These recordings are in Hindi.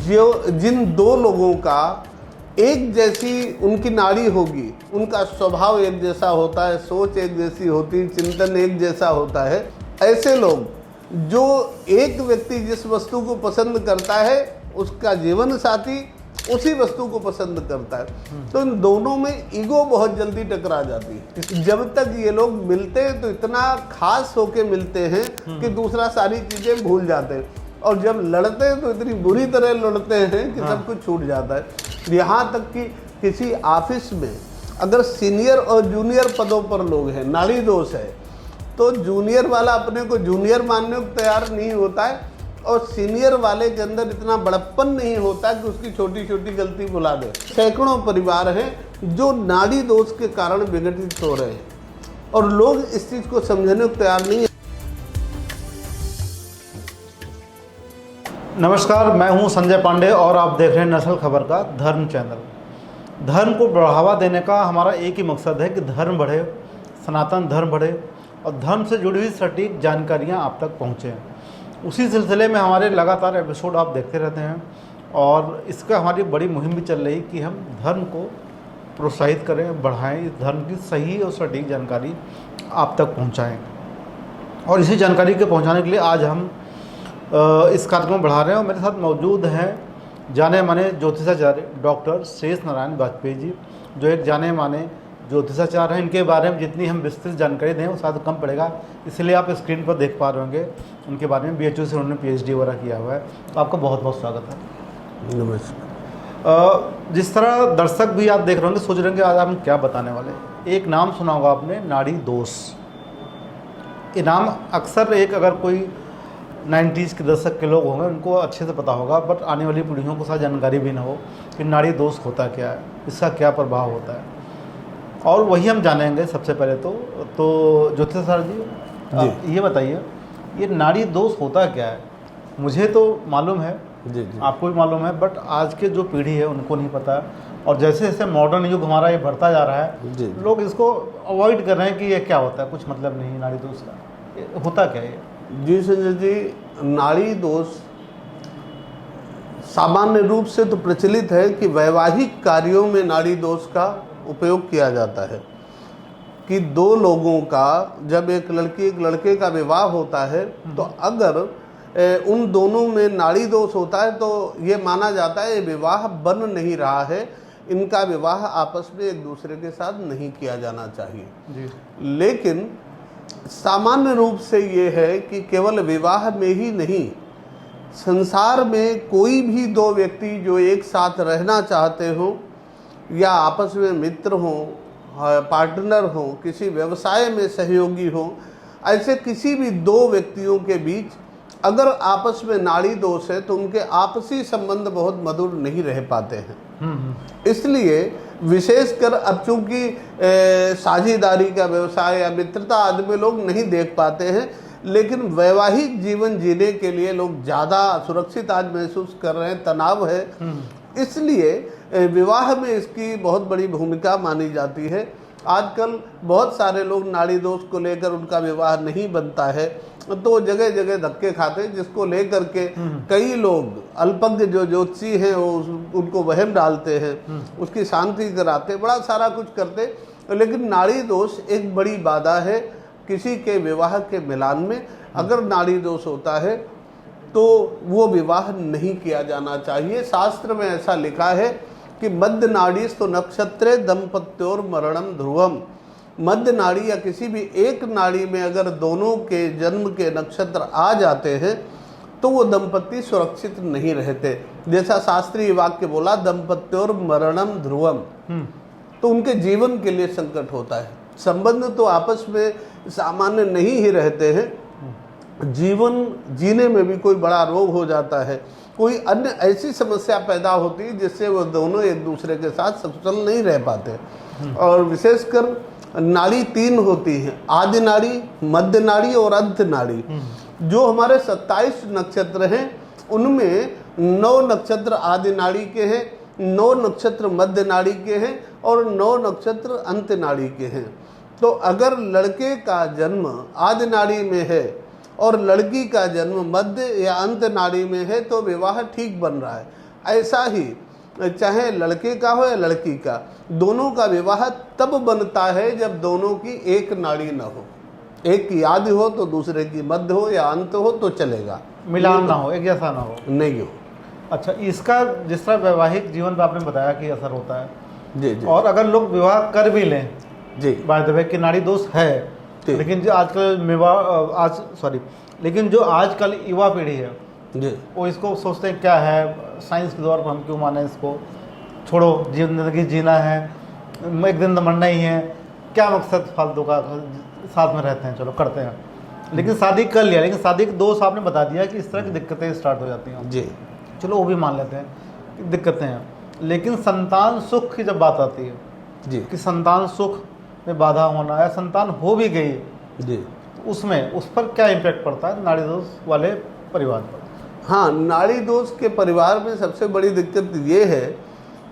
जो जिन दो लोगों का एक जैसी उनकी नाड़ी होगी, उनका स्वभाव एक जैसा होता है, सोच एक जैसी होती है, चिंतन एक जैसा होता है, ऐसे लोग जो एक व्यक्ति जिस वस्तु को पसंद करता है उसका जीवन साथी उसी वस्तु को पसंद करता है, तो इन दोनों में ईगो बहुत जल्दी टकरा जाती है। जब तक ये लोग मिलते हैं तो इतना खास होके मिलते हैं कि दूसरा सारी चीज़ें भूल जाते हैं, और जब लड़ते हैं तो इतनी बुरी तरह लड़ते हैं कि सब कुछ छूट जाता है। यहाँ तक कि किसी ऑफिस में अगर सीनियर और जूनियर पदों पर लोग हैं, नाड़ी दोष है, तो जूनियर वाला अपने को जूनियर मानने को तैयार नहीं होता है, और सीनियर वाले के अंदर इतना बड़प्पन नहीं होता कि उसकी छोटी छोटी गलती भुला दे। सैकड़ों परिवार हैं जो नाड़ी दोष के कारण विघटित हो रहे हैं, और लोग इस चीज़ को समझने को तैयार नहीं है। नमस्कार, मैं हूं संजय पांडे और आप देख रहे हैं नस्ल खबर का धर्म चैनल। धर्म को बढ़ावा देने का हमारा एक ही मकसद है कि धर्म बढ़े, सनातन धर्म बढ़े और धर्म से जुड़ी हुई सटीक जानकारियां आप तक पहुंचें। उसी सिलसिले में हमारे लगातार एपिसोड आप देखते रहते हैं, और इसका हमारी बड़ी मुहिम भी चल रही कि हम धर्म को प्रोत्साहित करें, बढ़ाएं, इस धर्म की सही और सटीक जानकारी आप तक पहुँचाएँ। और इसी जानकारी के पहुँचाने के लिए आज हम इस कार्यक्रम बढ़ा रहे हैं, और मेरे साथ मौजूद हैं जाने माने ज्योतिषाचार्य डॉक्टर शेष नारायण वाजपेयी जी, जो एक जाने माने ज्योतिषाचार्य हैं। इनके बारे में जितनी हम विस्तृत जानकारी दें वो शायद कम पड़ेगा, इसलिए आप स्क्रीन पर देख पा रहे होंगे उनके बारे में। BHU से उन्होंने PhD वगैरह किया हुआ है। तो आपका बहुत बहुत स्वागत है। नमस्कार। जिस तरह दर्शक भी आप देख रहे होंगे, सोच रहे होंगे आज हम क्या बताने वाले हैं। एक नाम सुना होगा आपने, नाड़ी दोष। ये नाम अक्सर अगर कोई 90s के दशक के लोग होंगे उनको अच्छे से पता होगा, बट आने वाली पीढ़ियों को शायद जानकारी भी ना हो कि नाड़ी दोष होता क्या है, इसका क्या प्रभाव होता है, और वही हम जानेंगे। सबसे पहले तो ज्योतिषाचार्य जी, ये बताइए ये नाड़ी दोष होता क्या है। मुझे तो मालूम है, जी, आपको भी मालूम है, बट आज के जो पीढ़ी है उनको नहीं पता, और जैसे जैसे मॉडर्न युग हमारा ये बढ़ता जा रहा है, लोग इसको अवॉइड कर रहे हैं कि ये क्या होता है, कुछ मतलब नहीं नाड़ी दोष का, होता क्या है। जी संजय जी, नाड़ी दोष सामान्य रूप से तो प्रचलित है कि वैवाहिक कार्यों में नाड़ी दोष का उपयोग किया जाता है, कि दो लोगों का जब एक लड़की एक लड़के का विवाह होता है तो अगर उन दोनों में नाड़ी दोष होता है तो ये माना जाता है ये विवाह बन नहीं रहा है, इनका विवाह आपस में एक दूसरे के साथ नहीं किया जाना चाहिए जी। लेकिन सामान्य रूप से ये है कि केवल विवाह में ही नहीं, संसार में कोई भी दो व्यक्ति जो एक साथ रहना चाहते हो, या आपस में मित्र हो, पार्टनर हो, किसी व्यवसाय में सहयोगी हो, ऐसे किसी भी दो व्यक्तियों के बीच अगर आपस में नाड़ी दोष है तो उनके आपसी संबंध बहुत मधुर नहीं रह पाते हैं। इसलिए विशेषकर अब चूंकि साझेदारी का व्यवसाय या मित्रता आदि में लोग नहीं देख पाते हैं, लेकिन वैवाहिक जीवन जीने के लिए लोग ज़्यादा सुरक्षित आज महसूस कर रहे हैं, तनाव है, इसलिए विवाह में इसकी बहुत बड़ी भूमिका मानी जाती है। आजकल बहुत सारे लोग नाड़ी दोष को लेकर उनका विवाह नहीं बनता है तो जगह जगह धक्के खाते हैं, जिसको लेकर के कई लोग अल्पज्ञ जो ज्योतिषी हैं वो उनको वहम डालते हैं, उसकी शांति कराते, बड़ा सारा कुछ करते, लेकिन नाड़ी दोष एक बड़ी बाधा है किसी के विवाह के मिलान में। अगर नाड़ी दोष होता है तो वो विवाह नहीं किया जाना चाहिए। शास्त्र में ऐसा लिखा है कि मध्य नाड़ीस्तु नक्षत्रे दंपत्योर मरणम ध्रुवम। मध्य नाड़ी या किसी भी एक नाड़ी में अगर दोनों के जन्म के नक्षत्र आ जाते हैं तो वो दंपति सुरक्षित नहीं रहते। जैसा शास्त्रीय वाक्य बोला, दंपत्योर मरणम ध्रुवम, तो उनके जीवन के लिए संकट होता है। संबंध तो आपस में सामान्य नहीं ही रहते हैं, जीवन जीने में भी कोई बड़ा रोग हो जाता है, कोई अन्य ऐसी समस्या पैदा होती है जिससे वो दोनों एक दूसरे के साथ सकुशल नहीं रह पाते। और विशेषकर नाड़ी 3 होती हैं, आदि नाड़ी, मध्य नाड़ी और अंत नाड़ी। जो हमारे 27 नक्षत्र हैं उनमें 9 नक्षत्र आदि नाड़ी के हैं, 9 नक्षत्र मध्य नाड़ी के हैं और 9 नक्षत्र अंत नाड़ी के हैं। तो अगर लड़के का जन्म आदि नाड़ी में है और लड़की का जन्म मध्य या अंत नाड़ी में है तो विवाह ठीक बन रहा है। ऐसा ही चाहे लड़के का हो या लड़की का, दोनों का विवाह तब बनता है जब दोनों की एक नाड़ी न हो, एक की आदि हो तो दूसरे की मध्य हो या अंत हो तो चलेगा, मिलान ना हो, एक जैसा ना हो। नहीं हो। अच्छा, इसका जिस तरह वैवाहिक जीवन पर आपने बताया कि असर होता है, जी जी और अगर लोग विवाह कर भी लें, जी बाय द वे कि नाड़ी दोष है, ठीक। लेकिन जो आजकल लेकिन जो आजकल युवा पीढ़ी है जी वो इसको सोचते हैं क्या है, साइंस के दौर पर हम क्यों माने इसको, छोड़ो, जिंदगी जीना है, एक दिन तो मरना ही है, क्या मकसद फालतू का, साथ में रहते हैं, चलो करते हैं। लेकिन शादी कर लिया, लेकिन शादी के 2 साल आपने बता दिया कि इस तरह की दिक्कतें स्टार्ट हो जाती हैं। जी चलो वो भी मान लेते हैं कि दिक्कतें हैं, लेकिन संतान सुख की जब बात आती है जी कि संतान सुख में बाधा होना या संतान हो भी गई, जी उसमें उस पर क्या इम्पैक्ट पड़ता है नाड़ी दोष वाले परिवार पर? हाँ, नाड़ी दोष के परिवार में सबसे बड़ी दिक्कत ये है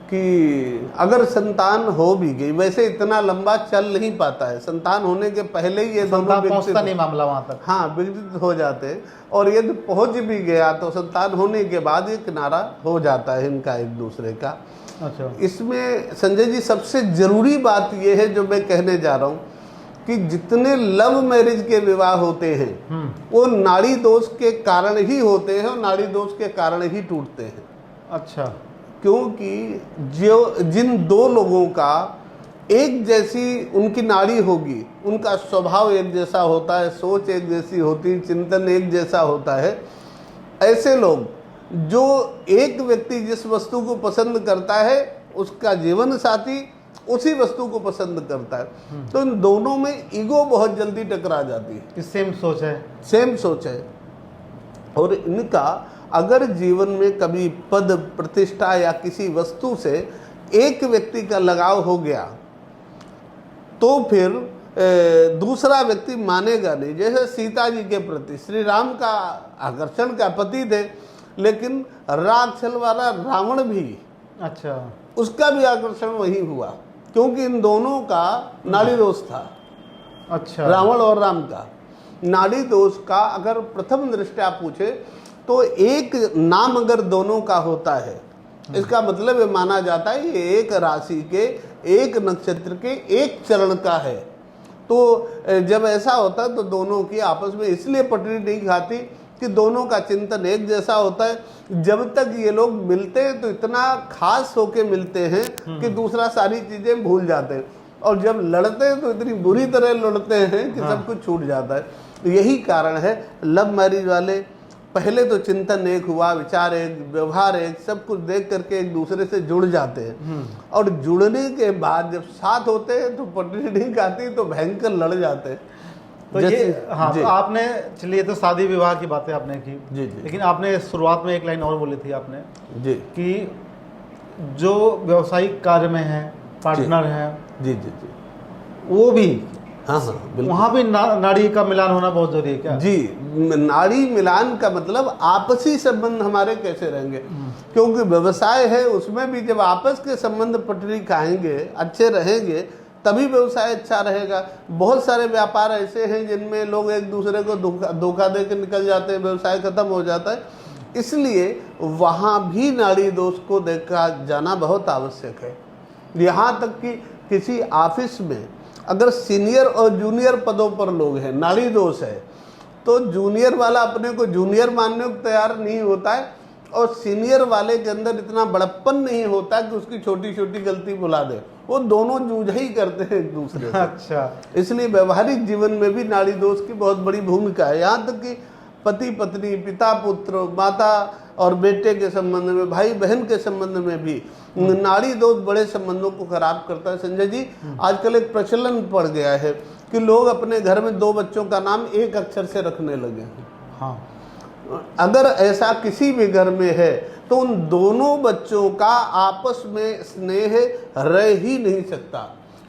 कि अगर संतान हो भी गई, वैसे इतना लंबा चल नहीं पाता है, संतान होने के पहले ही ये दोनों पहुंचता नहीं मामला वहां तक। हाँ, विघटित हो जाते हैं, और यदि पहुंच भी गया तो संतान होने के बाद ये किनारा हो जाता है इनका एक दूसरे का। अच्छा, इसमें संजय जी सबसे जरूरी बात यह है जो मैं कहने जा रहा हूँ कि जितने लव मैरिज के विवाह होते हैं वो नाड़ी दोष के कारण ही होते हैं और नाड़ी दोष के कारण ही टूटते हैं। अच्छा, क्योंकि जो जिन 2 लोगों का एक जैसी उनकी नाड़ी होगी, उनका स्वभाव एक जैसा होता है, सोच एक जैसी होती है, चिंतन एक जैसा होता है, ऐसे लोग, जो एक व्यक्ति जिस वस्तु को पसंद करता है उसका जीवन साथी उसी वस्तु को पसंद करता है, तो इन दोनों में ईगो बहुत जल्दी टकरा जाती है। सेम सोच है, सेम सोच है, और इनका अगर जीवन में कभी पद प्रतिष्ठा या किसी वस्तु से एक व्यक्ति का लगाव हो गया तो फिर दूसरा व्यक्ति मानेगा नहीं। जैसे सीता जी के प्रति श्री राम का आकर्षण का पति थे, लेकिन राग छल वाला रावण भी, अच्छा, उसका भी आकर्षण वही हुआ, क्योंकि इन दोनों का नाड़ी दोष था। अच्छा, रावण और राम का नाड़ी दोष का अगर प्रथम दृष्टया पूछे तो एक नाम अगर दोनों का होता है, इसका मतलब ये माना जाता है ये एक राशि के, एक नक्षत्र के, एक चरण का है। तो जब ऐसा होता है तो दोनों की आपस में इसलिए पटरी नहीं खाती कि दोनों का चिंतन एक जैसा होता है। जब तक ये लोग मिलते हैं तो इतना खास होके मिलते हैं कि दूसरा सारी चीजें भूल जाते हैं, और जब लड़ते हैं तो इतनी बुरी तरह लड़ते हैं कि सब कुछ छूट जाता है। यही कारण है लव मैरिज वाले, पहले तो चिंतन एक हुआ, विचार एक, व्यवहार एक, सब कुछ देख करके एक दूसरे से जुड़ जाते हैं, और जुड़ने के बाद जब साथ होते हैं तो पटरी नहीं खाती, तो भयंकर लड़ जाते हैं। तो ये हाँ, तो आपने, चलिए तो शादी विवाह की बातें आपने की जी जी, लेकिन आपने शुरुआत में एक लाइन और बोली थी आपने जी कि जो व्यवसायिक कार्य में है, पार्टनर है, जी जी जी, वो भी, हाँ हाँ बिल्कुल, वहाँ भी नाड़ी का मिलान होना बहुत जरूरी है क्या? जी, नाड़ी मिलान का मतलब आपसी संबंध हमारे कैसे रहेंगे, क्योंकि व्यवसाय है, उसमें भी जब आपस के संबंध पटरी खाएंगे, अच्छे रहेंगे, तभी व्यवसाय अच्छा रहेगा। बहुत सारे व्यापार ऐसे हैं जिनमें लोग एक दूसरे को धोखा दे के निकल जाते हैं, व्यवसाय खत्म हो जाता है। इसलिए वहाँ भी नाड़ी दोष को देखा जाना बहुत आवश्यक है। यहाँ तक कि किसी ऑफिस में अगर सीनियर और जूनियर पदों पर लोग हैं, नाड़ी दोष है, तो जूनियर वाला अपने को जूनियर मानने को तैयार नहीं होता है, और सीनियर वाले के अंदर इतना बड़प्पन नहीं होता कि उसकी छोटी छोटी गलती बुला दे। वो दोनों जूझ ही करते हैं एक दूसरे से। अच्छा, इसलिए व्यवहारिक जीवन में भी नाड़ी दोष की बहुत बड़ी भूमिका है। यहाँ तक कि पति पत्नी, पिता पुत्र, माता और बेटे के संबंध में, भाई बहन के संबंध में भी नाड़ी दोष बड़े संबंधों को खराब करता है। संजय जी, आजकल एक प्रचलन पड़ गया है कि लोग अपने घर में 2 बच्चों का नाम एक अक्षर से रखने लगे हैं। हाँ, अगर ऐसा किसी भी घर में है तो उन दोनों बच्चों का आपस में स्नेह रह ही नहीं सकता।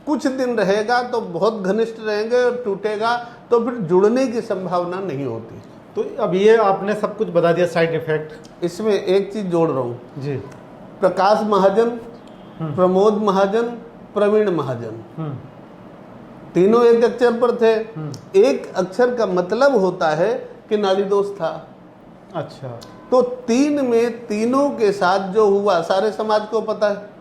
कुछ दिन रहेगा तो बहुत घनिष्ठ रहेंगे, और टूटेगा तो फिर जुड़ने की संभावना नहीं होती। तो अब ये आपने सब कुछ बता दिया साइड इफेक्ट। इसमें एक चीज जोड़ रहा हूँ जी, प्रकाश महाजन, प्रमोद महाजन, प्रवीण महाजन, तीनों एक अक्षर पर थे। एक अक्षर का मतलब होता है कि नाड़ी दोष था। अच्छा। तो 3 में तीनों के साथ जो हुआ सारे समाज को पता है।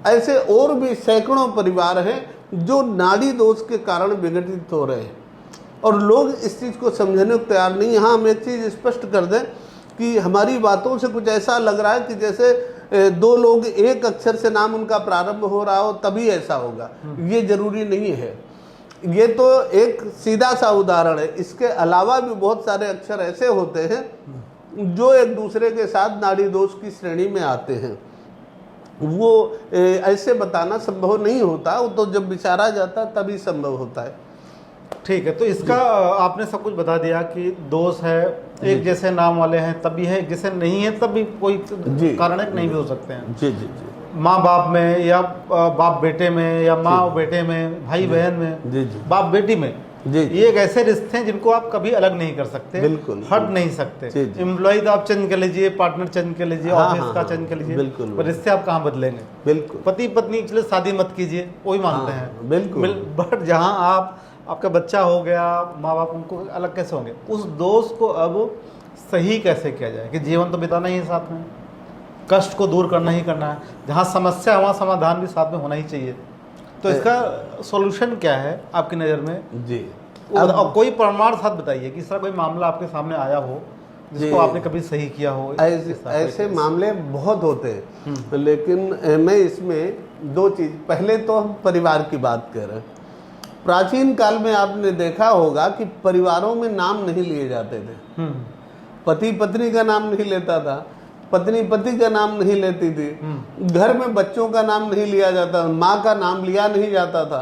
ऐसे और भी सैकड़ों परिवार हैं जो नाड़ी दोष के कारण विघटित हो रहे हैं और लोग इस चीज़ को समझने को तैयार नहीं। हाँ, हम एक चीज़ स्पष्ट कर दें कि हमारी बातों से कुछ ऐसा लग रहा है कि जैसे 2 लोग एक अक्षर से नाम उनका प्रारंभ हो रहा हो तभी ऐसा होगा, ये जरूरी नहीं है। ये तो एक सीधा सा उदाहरण है। इसके अलावा भी बहुत सारे अक्षर ऐसे होते हैं जो एक दूसरे के साथ नाड़ी दोष की श्रेणी में आते हैं। वो ऐसे बताना संभव नहीं होता, वो तो जब विचारा जाता तभी संभव होता है। ठीक है, तो इसका आपने सब कुछ बता दिया कि दोष है, एक जैसे नाम वाले हैं तभी है, जैसे नहीं है तभी कोई कारण नहीं भी हो सकते हैं। जी जी जी। माँ बाप में या बाप बेटे में या माँ बेटे में, भाई बहन में, जी जी, बाप बेटी में, जी, ये एक ऐसे रिश्ते हैं जिनको आप कभी अलग नहीं कर सकते, बिल्कुल हट नहीं सकते। एम्प्लॉय तो आप चेंज कर लीजिए, पार्टनर चेंज कर लीजिए, ऑफिस का चेंज कर लीजिए, बिल्कुल, पर रिश्ते आप कहाँ बदलेंगे। बिल्कुल। पति पत्नी चले शादी मत कीजिए, वही मानते हैं, बिल्कुल। बट जहाँ आपका बच्चा हो गया, माँ बाप उनको अलग कैसे होंगे। उस दोष को अब सही कैसे किया जाए कि जीवन तो बिताना ही है साथ में, कष्ट को दूर करना ही करना है, जहाँ समस्या वहाँ समाधान भी साथ में होना ही चाहिए। तो इसका सॉल्यूशन क्या है आपकी नज़र में जी? अब कोई प्रमाण साथ बताइए कि इस तरह कोई मामला आपके सामने आया हो जिसको आपने कभी सही किया हो। ऐसे मामले बहुत होते हैं, लेकिन मैं इसमें 2 चीज़, पहले तो हम परिवार की बात कर रहे हैं। प्राचीन काल में आपने देखा होगा कि परिवारों में नाम नहीं लिए जाते थे। पति पत्नी का नाम नहीं लेता था, पत्नी पति का नाम नहीं लेती थी, घर में बच्चों का नाम नहीं लिया जाता, माँ का नाम लिया नहीं जाता था,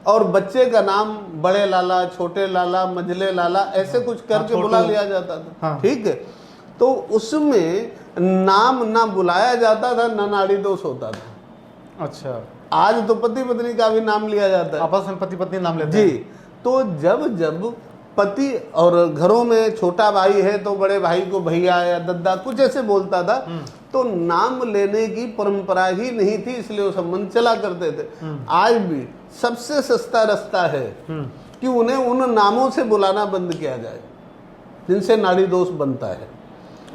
और बच्चे का नाम बड़े लाला, छोटे लाला, मझले लाला ऐसे कुछ करके बुला लिया जाता था। ठीक है, तो उसमें नाम ना बुलाया जाता था, ना नाड़ी दोष होता था। अच्छा, आज तो पति पत्नी का भी नाम लिया जाता है, आपस में पति पत्नी नाम लेते हैं। जी। तो जब पति और घरों में छोटा भाई है तो बड़े भाई को भैया या दद्दा कुछ ऐसे बोलता था, तो नाम लेने की परंपरा ही नहीं थी, इसलिए वो संबंध चला करते थे। आज भी सबसे सस्ता रास्ता है कि उन्हें उन नामों से बुलाना बंद किया जाए जिनसे नाड़ी दोष बनता है।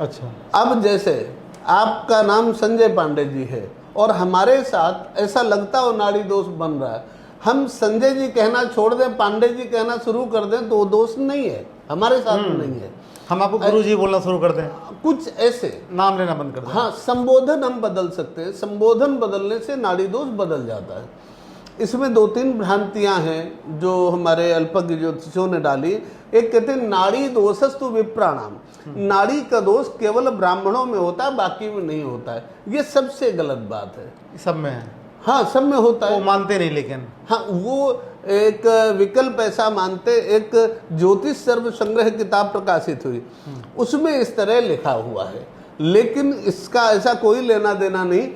अच्छा, अब जैसे आपका नाम संजय पांडे जी है और हमारे साथ ऐसा लगता हो नाड़ी दोष बन रहा है, हम संजय जी कहना छोड़ दें, पांडे जी कहना शुरू कर दें, तो वो दोष नहीं है, हमारे साथ नहीं है। हम आपको गुरु जी बोलना शुरू कर दें, कुछ ऐसे नाम लेना बंद कर दें। हाँ, संबोधन हम बदल सकते हैं, संबोधन बदलने से नाड़ी दोष बदल जाता है। इसमें 2-3 भ्रांतियां हैं जो हमारे अल्पज्ञ ज्योतिषियों ने डाली। एक कहते हैं नाड़ी दोषस्तु विप्राणाम, नाड़ी का दोष केवल ब्राह्मणों में होता है, बाकी में नहीं होता है। ये सबसे गलत बात है। सब में है? हाँ, सब में होता है। वो मानते नहीं, लेकिन हाँ, वो एक विकल्प ऐसा मानते। एक ज्योतिष सर्व संग्रह किताब प्रकाशित हुई, उसमें इस तरह लिखा हुआ है, लेकिन इसका ऐसा कोई लेना देना नहीं।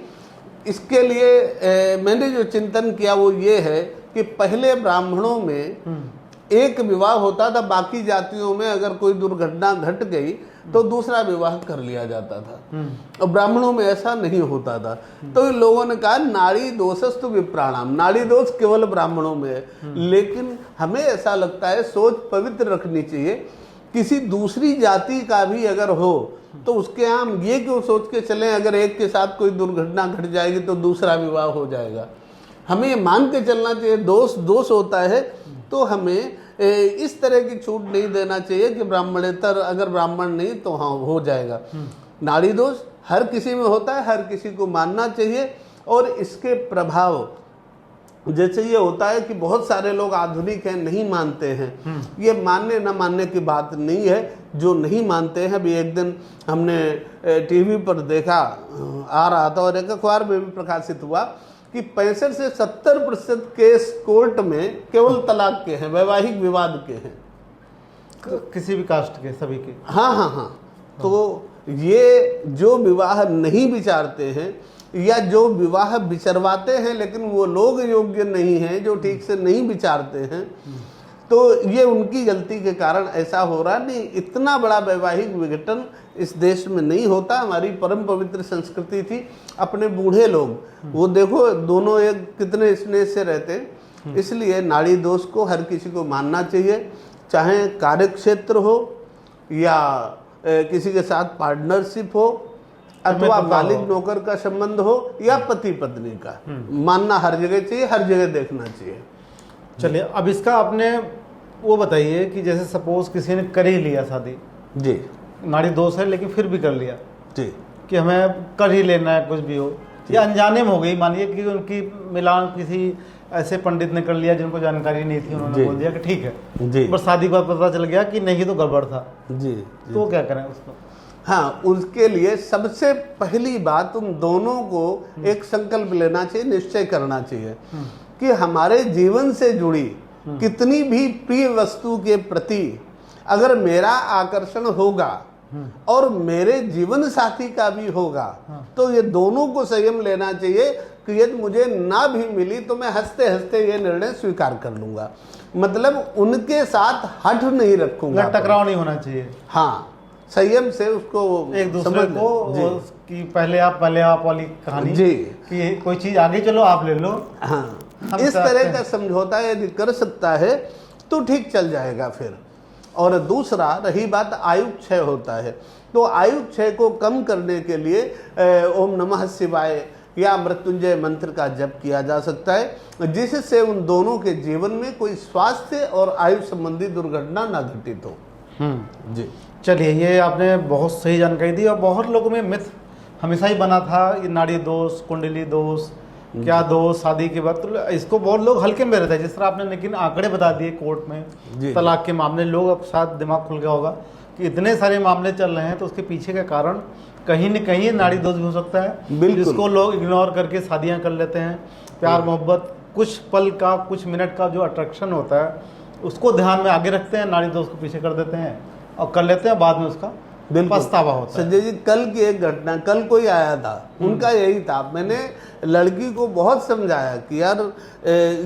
इसके लिए मैंने जो चिंतन किया वो ये है कि पहले ब्राह्मणों में एक विवाह होता था, बाकी जातियों में अगर कोई दुर्घटना घट गई तो दूसरा विवाह कर लिया जाता था, और ब्राह्मणों में ऐसा नहीं होता था। तो इन लोगों ने कहा नाड़ी दोषस्तु विप्राणाम, नाड़ी दोष केवल ब्राह्मणों में है। लेकिन हमें ऐसा लगता है सोच पवित्र रखनी चाहिए, किसी दूसरी जाति का भी अगर हो तो उसके यहाँ हम ये क्यों सोच के चलें अगर एक के साथ कोई दुर्घटना घट जाएगी तो दूसरा विवाह हो जाएगा। हमें ये मान के चलना चाहिए दोष होता है, तो हमें इस तरह की छूट नहीं देना चाहिए कि ब्राह्मणेतर, अगर ब्राह्मण नहीं तो हाँ हो जाएगा। नाड़ी दोष हर किसी में होता है, हर किसी को मानना चाहिए। और इसके प्रभाव जैसे ये होता है कि बहुत सारे लोग आधुनिक हैं, नहीं मानते हैं, ये मानने न मानने की बात नहीं है। जो नहीं मानते हैं, अभी एक दिन हमने टीवी पर देखा, आ रहा था और एक अखबार में भी प्रकाशित हुआ कि 65 से 70% केस कोर्ट में केवल तलाक के हैं, वैवाहिक विवाद के हैं, किसी भी कास्ट के, सभी के। हाँ। तो ये जो विवाह नहीं विचारते हैं या जो विवाह विचरवाते हैं लेकिन वो लोग योग्य नहीं हैं, जो ठीक से नहीं विचारते हैं, तो ये उनकी गलती के कारण ऐसा हो रहा। नहीं, इतना बड़ा वैवाहिक विघटन इस देश में नहीं होता। हमारी परम पवित्र संस्कृति थी। अपने बूढ़े लोग वो देखो, दोनों एक कितने स्नेह से रहते हैं। इसलिए नाड़ी दोष को हर किसी को मानना चाहिए, चाहे कार्य क्षेत्र हो या किसी के साथ पार्टनरशिप हो, अथवा मालिक नौकर का संबंध हो, या पति पत्नी का, मानना हर जगह चाहिए, हर जगह देखना चाहिए। चलिए, अब इसका आपने वो बताइए कि जैसे सपोज किसी ने कर ही लिया शादी, जी नाड़ी दोष है लेकिन फिर भी कर लिया जी, कि हमें कर ही लेना है कुछ भी हो, या अनजाने में हो गई, मानिए कि उनकी मिलान किसी ऐसे पंडित ने कर लिया जिनको जानकारी नहीं थी, उन्होंने बोल दिया कि ठीक है जी पर शादी के बाद पता चल गया कि नहीं तो गड़बड़ था, जी, तो क्या करें उसको? हाँ, उसके लिए सबसे पहली बात उन दोनों को एक संकल्प लेना चाहिए, निश्चय करना चाहिए कि हमारे जीवन से जुड़ी कितनी भी प्रिय वस्तु के प्रति अगर मेरा आकर्षण होगा और मेरे जीवन साथी का भी होगा, तो ये दोनों को संयम लेना चाहिए कि यदि मुझे ना भी मिली तो मैं हंसते हंसते ये निर्णय स्वीकार कर लूंगा। मतलब उनके साथ हठ नहीं रखूंगा, टकराव नहीं होना चाहिए। हाँ, संयम से उसको एक दूसरे को कि पहले आप वाली कहानी जी, कि कोई चीज आगे चलो आप ले लो। हाँ, इस तरह का समझौता यदि कर सकता है तो ठीक चल जाएगा फिर। और दूसरा, रही बात आयु क्षय होता है, तो आयु क्षय को कम करने के लिए ओम नमः शिवाय या मृत्युंजय मंत्र का जप किया जा सकता है, जिससे उन दोनों के जीवन में कोई स्वास्थ्य और आयु संबंधी दुर्घटना न घटित हो। जी, चलिए, ये आपने बहुत सही जानकारी दी। और बहुत लोगों में मिथ हमेशा ही बना था, ये नाड़ी दोष, कुंडली दोष, क्या दोष शादी के बाद, तो इसको बहुत लोग हल्के में रहते हैं। जिस तरह आपने लेकिन आंकड़े बता दिए कोर्ट में तलाक के मामले, लोग अब शायद दिमाग खुल गया होगा कि इतने सारे मामले चल रहे हैं, तो उसके पीछे का कारण कहीं न कहीं नाड़ी दोष भी हो सकता है, जिसको लोग इग्नोर करके शादियां कर लेते हैं। प्यार मोहब्बत कुछ पल का, कुछ मिनट का जो अट्रैक्शन होता है उसको ध्यान में आगे रखते हैं, नाड़ी दोष को पीछे कर देते हैं और कर लेते हैं, बाद में उसका पछतावा होता है। संजय जी, कल की एक घटना, कल कोई आया था, उनका यही था, मैंने लड़की को बहुत समझाया कि यार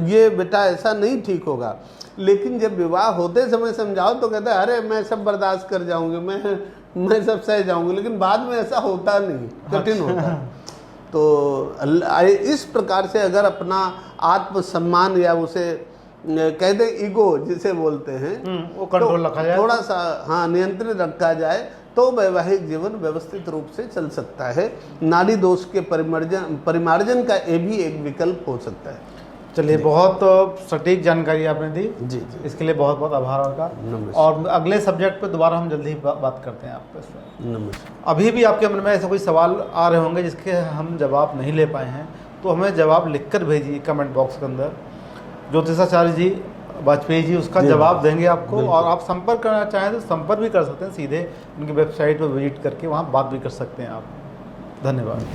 ये बेटा ऐसा नहीं ठीक होगा, लेकिन जब विवाह होते समय समझाओ तो कहता है अरे मैं सब बर्दाश्त कर जाऊंगी, मैं सब सह जाऊंगी, लेकिन बाद में ऐसा होता नहीं, कठिन होता है। तो इस प्रकार से अगर अपना आत्मसम्मान या उसे कहते ईगो जिसे बोलते हैं, वो कंट्रोल रखा जाए, थोड़ा सा हाँ नियंत्रित रखा जाए, तो वैवाहिक जीवन व्यवस्थित रूप से चल सकता है। नाड़ी दोष के परिमार्जन का ये भी एक विकल्प हो सकता है। चलिए, बहुत सटीक जानकारी आपने दी जी, इसके लिए बहुत बहुत आभार आपका। और अगले सब्जेक्ट पे दोबारा हम जल्दी ही बात करते हैं आपसे। नमस्कार। अभी भी आपके मन में ऐसे कोई सवाल आ रहे होंगे जिसके हम जवाब नहीं ले पाए हैं, तो हमें जवाब लिखकर भेजिए कमेंट बॉक्स के अंदर। ज्योतिषाचार्य जी वाजपेयी जी उसका जवाब देंगे आपको। और आप संपर्क करना चाहें तो संपर्क भी कर सकते हैं, सीधे उनकी वेबसाइट पर विजिट करके वहाँ बात भी कर सकते हैं आप। धन्यवाद।